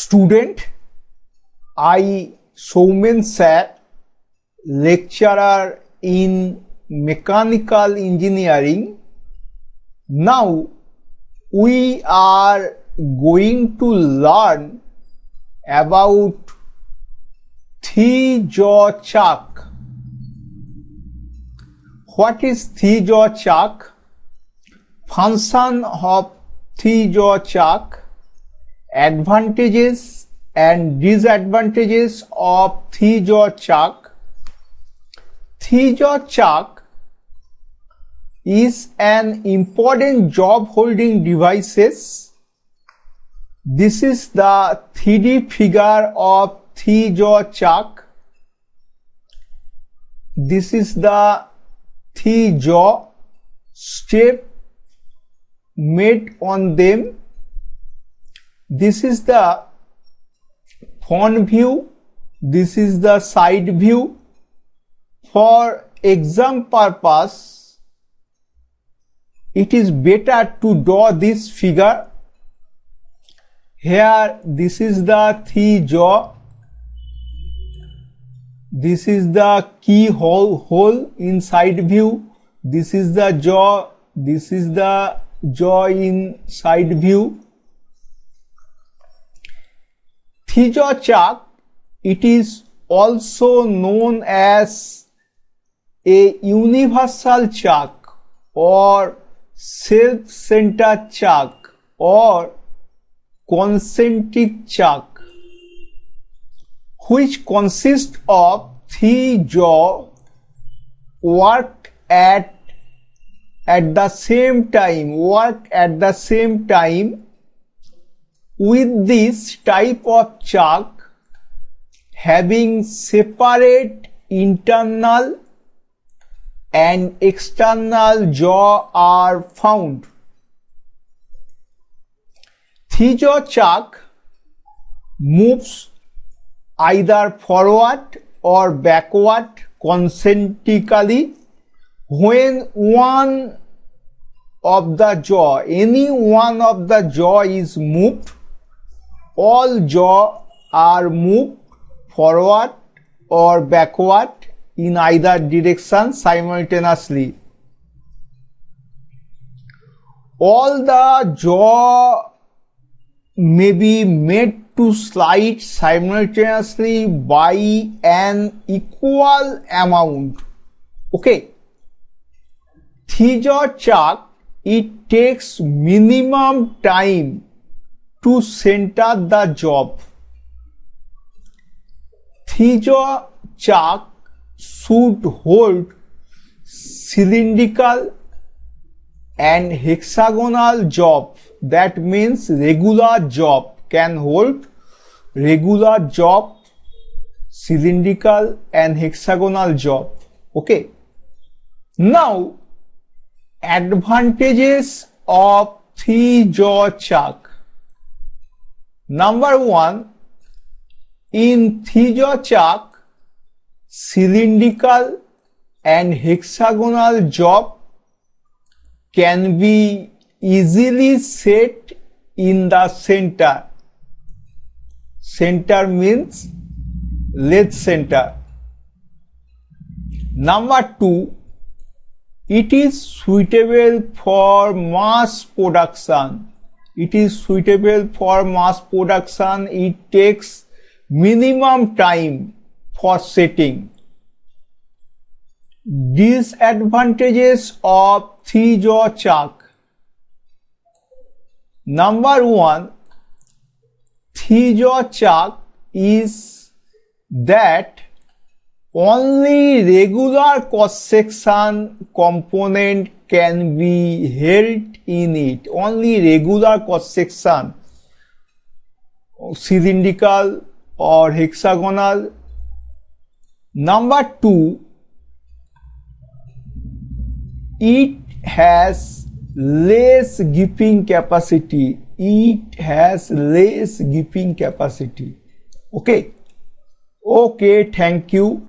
Student, I Soumen sir, lecturer in Mechanical Engineering. Now we are going to learn about Jaw Chuck. What is Jaw Chuck? Function of Jaw Chuck, advantages and disadvantages of Jaw Chuck. Jaw Chuck is an important job holding devices. This is the 3D figure of Jaw Chuck. This is the jaw step made on them. This is the front view. This is the side view. For exam purpose, it is better to draw this figure. Here, this is the jaw. This is the keyhole in side view. This is the jaw. This is the jaw in side view. Jaw Chuck, it is also known as a universal chuck or self-centered chuck or concentric chuck, which consists of 3 jaw work at the same time. With this type of chuck having separate internal and external jaw are found. Jaw Chuck moves either forward or backward concentrically when one of the jaw, any one of the jaw is moved. All jaw are moved forward or backward in either direction simultaneously. All the jaw may be made to slide simultaneously by an equal amount. Okay. Jaw Chuck, it takes minimum time to center the job. Jaw Chuck should hold cylindrical and hexagonal job. That means regular job can hold regular job, cylindrical and hexagonal job. Okay. Now, advantages of jaw chuck. Number 1, in jaw chuck, cylindrical and hexagonal job can be easily set in the center. Center means lathe center. Number 2, it is suitable for mass production. It is suitable for mass production. It takes minimum time for setting. Disadvantages of jaw chuck. Number 1, jaw chuck is that only regular cross-section component can be held in it. Only regular cross-section, cylindrical or hexagonal. Number 2, it has less gripping capacity. It has less gripping capacity. Okay. Okay, thank you.